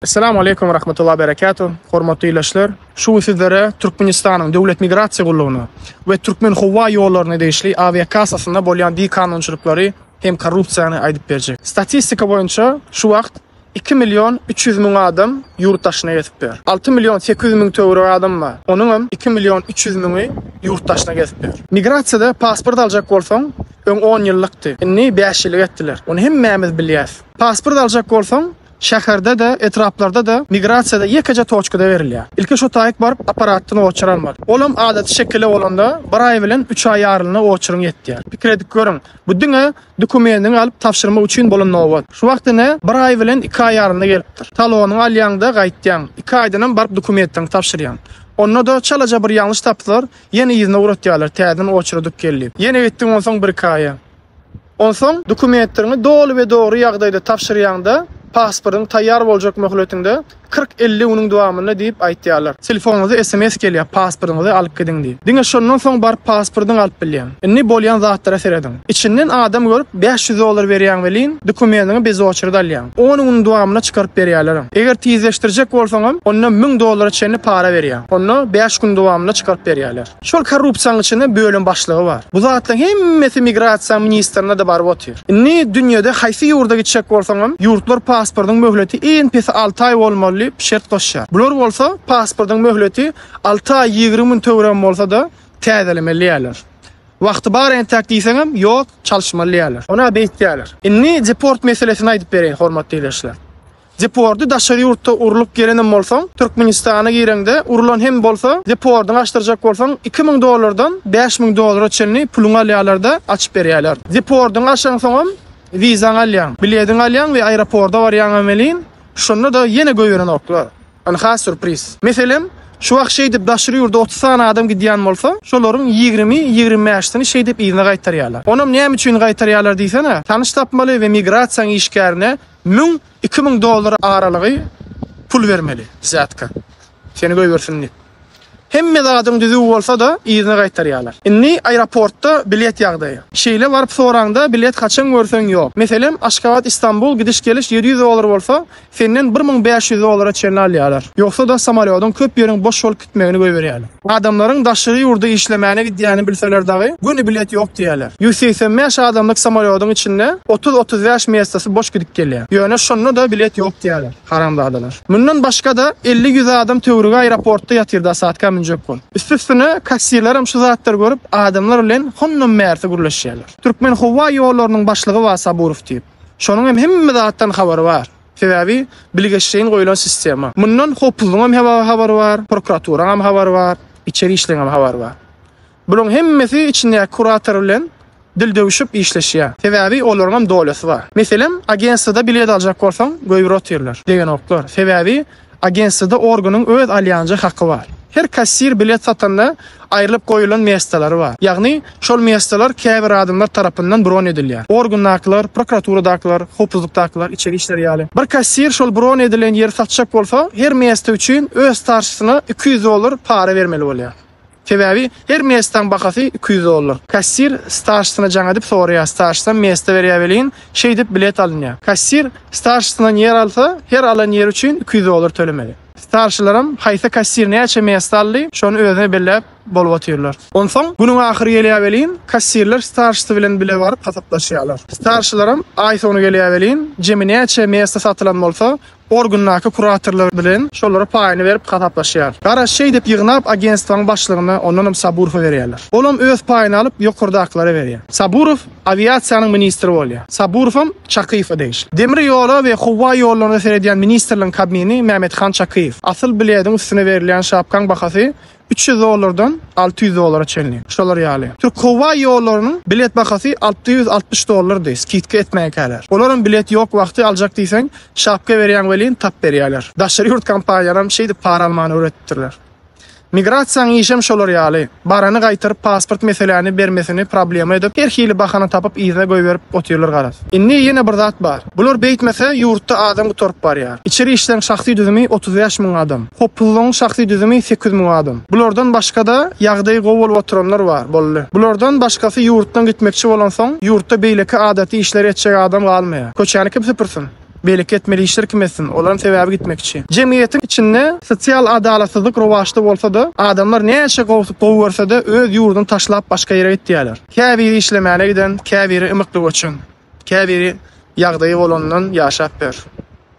Assalamu alaikum rahmetullahi berekatuh. Hormatly ilaçlar. Şu sizlere Türkmenistan'ın devlet migrasiya gulluğunu ve Türkmen hava yollarına değişli aviakasasında bolyan di kanunçılıkları hem korrupsiyonu aydıp berjek. Statistika boyunca şu vakt 2 milyon 300 bin adam yurttaşına yetip ber. 6 milyon 800 bin tövri adam var. Onun 2 milyon 300 bini yurttaşına yetip ber. Migrasiyada pasport alacak bolsaň, ön 10 yıllıktı. Inni 5 yıllık ettiler. Onu hemmemiz bilýäs. Pasport alacak bolsaň, şäherde de, etraplarda da migrasiyada yekaja toçkada berilýär. İlki şu taýyk barıp aparattyny oçuralmar. Olam adaty şekilde olanda 1 ay bilen 3 ay ýarlyny oçuryň etdiýär. Pikir edip görüň. Bu diňe dokumentini alyp tapşyrmak üçin bolan wagt. Şu wagtyna 1 ay bilen 2 ay ýarlyny gelipdir. Talonyny alýanda gaýtdýan. 2 aýdan barıp dokumentini tapşyrýan. Onda da çalaja bir ýanlyş tapdylar. Ýene ýyzyna uratýarlar. Täzeden oçurdyp geldi. Ýene etdiň onsoň 1 ay. Onsoň dokumentlerini dolu we dogry ýagdaýda tapşyrýanda pasportun tayyar boljak möhletinde 40-50 onun dowamyny diýip aýtýarlar. Telefonuňyza SMS gelýär, pasportuňyzy alyp gidin diýip. Diňe şondan soň bar pasportuny alyp bilýän. Inni bolýan zatlara seredin. İçinden adam görüp $500 berýän welin dokumentini bez oçurda alýan. Onun dowamyna çykaryp berýärler. Eger tizleşdirjek bolsaňam, onda $1000 çenli para berýän. Onu 5 gün dowamyna çykaryp berýärler. Şol korrupsiýanyň içinde bölüm başlygy bar. Bu zatlaryň hemmesi migrasiýa ministrine de bar botyr. Inni dünýede haýsy ýurda gitjek bolsaňam, ýurtlar pasportuň möhleti en pesi 6 ay bolmaly şert goşýar. Bular bolsa pasportuň möhleti 6 ay 20 bin töwren bolsa da täzelemeliýärler. Wagty bar entek diýseňem, ýok, çalyşmalyýarlar. Ona beýtýärler. Inni deport meselesini aýdyp berýän, hormatly ilaçlar. Deporty daşary ýurtda urulyp gelenem bolsaň, Türkmenistana gireňde urulan hem bolsa, deportyny açdyrjak bolsaň $2000 $5000 çenli puluňy alýarlar açyp berýärler. Deportyny açan soňam vizaň alýan, biletini alýan we aeroportda barýan amelin, şonda da ýene göýüren oklar. Ana has sürpriz. Meselem, şu wagt şey dip daşary ýurda 30 tane adam gidýän bolsa, şolaryň 20-25-sini şey dip ýygyna gaýtarýarlar. Onam näme üçin gaýtarýarlar diýsene? Tanyş tapmaly we migrasiýa işgärine $1000-$2000 aralygy pul bermeli zatka. Seni göýbersin. Hemme adam düzü bolsa da ýygyna gaýtarýarlar. Inni aeroportda bilet ýagdaýy. Şeýle barıp soraňda bilet kaçan görseň ýok. Meselem Aşgabat İstanbul gidiş geliş $700 bolsa, senden $1500 çenli alýarlar. Ýoksa da samolýotyň köp ýeriň boş bolup gitmegini göýberýärler. Adamlaryň daşary ýurda işlemäni gidýäni bilseler dagy, güni bilet ýok diýerler. 185 adamlyk samolýotyň içinde 30-35 mesasy boş gidip gelýär. Ýöne şonda da bilet ýok diýerler. Haramdadalar. Mundan başga da 50-100 adam töwrüge aeroportda ýatyrda saatga üstüne kassirlerim şu zatlar görüp adamlar bilen honnun märti gurlaşýarlar. Türkmen hava ýollarynyň başlygy var Saburov diýip. Şonuň hemme zatdan habary bar. Sebäbi bilgeçliğin goýulan sistema. Mundan hopluňam habary bar, prokuraturaňam habary bar, içeri işleňam habary bar. Bular hemmesi içinde kurator bilen dil döwüşip işleşýär. Sebäbi olaryň dowlaty bar. Meselem agensiýada bilet aljak bolsaň göýüretýärler degen oklar. Sebäbi agensiýada organyň öz alýanjy haqqy bar. Her kassir bilet satanda aýrylyp goýulan mestelari bar. Ýagny şol mesteler käbir adamlar tarapyndan bron edilýär. Organdaklar, prokuraturadakylar, hopuzlukdakylar içeri işler ýaly. Bir kassir şol bron edilen ýer satjak bolsa, her meste üçin öz tarşysyna $200 para bermeli bolýar. Sebäbi her mestten bahasy $200. Kassir starşysyna jaňa dip soraýar, starşydan meste berýär welin, şey dip bilet alynýar. Kassir starşysyna ýer alsa, her alan ýer üçin $200 tölemeli. Starşylaram haýsy kassir näçe meste aldy, şonu özüne bellep bolup otyrlar. Onsoň günüň ahyry gelýär welin, kassirler starşysy bilen bile baryp hasaplaşýarlar. Starşylaram aý sonu gelýär welin, jemi näçe meste satylan bolsa, organlaky kuratorlar bilen şolara paýyny berip hasaplaşýar. Gara şey dip ýygnap agentstwaň başlygyna ondan Saburowa berýärler. Olam öz paýyny alyp ýokurdaklara berýär. Saburov aviasiýanyň ministri bolýar. Saburow Çakyýew diýil. Demir ýola we hava ýollaryny seredýän ministrliň kabini Mehmethan Çakyýew. Asyl bilediň üstüne berilýän şapkaň bahasy $300'dan $600 çenli. Şolar ýaly. Türk hava ýollarynyň bilet bahasy $660 skitka etmäýärler. Olaryň bilet ýok wagty aljak diýseň, şapka berýän welin tap berýärler. Daşary ýurt kampaniýalaryň şeýdi para almany öwretdirler. Migrasiýanyň işem şolar ýaly. Barany gaýtaryp pasport meselelerini bermesini problem edip, her hili bahana tapyp ýygyna goýberip otyrlar garas. Inni ýene bir zat bar. Bular beýtmese ýurtda adam gutorup barýar. İçeri işleň şahsy düzümi 35 bin adam. Hopluň şahsy düzümi 8 bin adam. Bulardan başga da ýagdaý gowulyp oturanlar bar bolly. Bulardan başgasy ýurtdan gitmekçi bolan soň ýurtda beýleki adaty işler etjek adam galmaýar. Köçäni kim süpürsin? belik etmeli işler kim etsin? Olaryň sebäbi gitmekçi. Jemgyýetiň içinde sosial adalatsızlyk rowaşda bolsa-da, adamlar näçe gowursa-da öz ýurduny taşlap başga ýere gitdiýärler. Käbiri işlemäne giden, käbiri ymyklyk üçin, käbiri ýagdaýy bolandan ýaşap ber.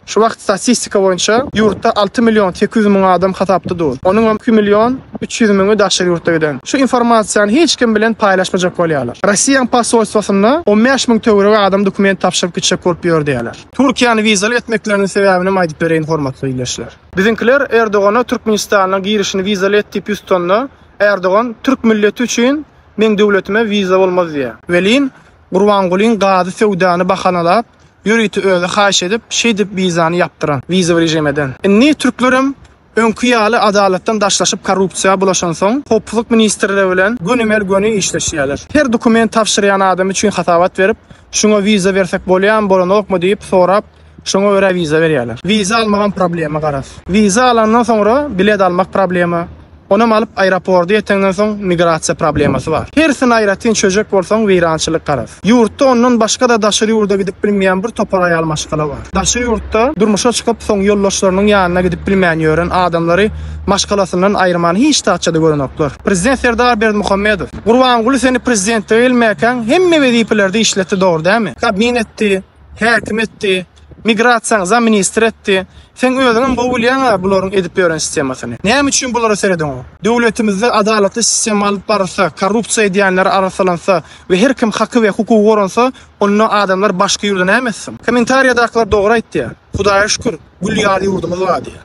Şu wagt statistika boýunça ýurtda 6 milyon 800 000 adam hatapdy dur. Onuň 2 milyon 300 000 daşary ýurtda giden. Şu informasiýany hiç kim bilen paýlaşmajak bolýarlar. Russiýa posolstwasynda 15 000 töwere adam dokument tapşyryp gitjek bolup ýör diýerler. Türkiýany wizaly etmekleriniň sebäbini aýdyp bereýin hormatly ýerleşler. Bizimkiler Erdogana Türkmenistanyň girişini wizaly etdi üstünde. Erdogan Türk milleti üçin men döwletime wiza bolmaz diýär. Welin Gurbangulyň gazy sewdany bahanalap ýürüýti öňe haýş edip, şeýdip wizany ýapdyran, wiza rejimeden. Inni türklerim öňkü ýaly adalatdan daşlaşyp korrupsiýa bulaşan soň, hoplyk ministrleri bilen gönümel göni işleşýärler. Her dokument tapşyrýan adam üçin hatabat berip, şuňa wiza bersek bolýan, bolanokmy diýip sorap, şuňa görä wiza berýärler. Wiza almagan problema garas. Wiza alandan soňra bilet almak problema. Onam alıp aeroporda ýetenden soň migrasiýa problemasy bar. Hersin aýratyn çöjek bolsaň weýrançylyk garas. Ýurtda ondan başga da daşary ýurda gidip bilmeýän bir topar aýal maşgala bar. Daşary ýurtda durmuşa çykyp soň ýoldaşlarynyň ýanyna gidip bilmeýän ýören adamlary maşgalasyndan aýrmany hiç taçjada görenoklar. Prezident Serdar Berdimuhammedow, Gurbanguly seni prezident edilmäken hemme wezipelerde işletdi dogry dämi? Kabinetdi, häkim etdi, migrasiýa ministr etdi. Sen özüň bowulýan bularyň edip ýören sistemasyny. Näme üçin bulara seredin? Döwletimizde adalatly sistem alyp barsa, korrupsiýa edýänler arasalansa we her kim haky we hukuky goransa, onu adamlar başga ýurda näme etsin? Kommentariýadaklar dogry aýtdy. Hudaýa şükür, gülýär ýurdumyz bar diýär.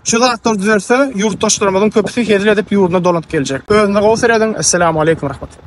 Şu zatlar düzelse yurttaşlarymyzyň köpüsi hezil edip ýurduna dolanyp geljek. Özüne gowy seredin. Assalamu aleykum rahmatullah.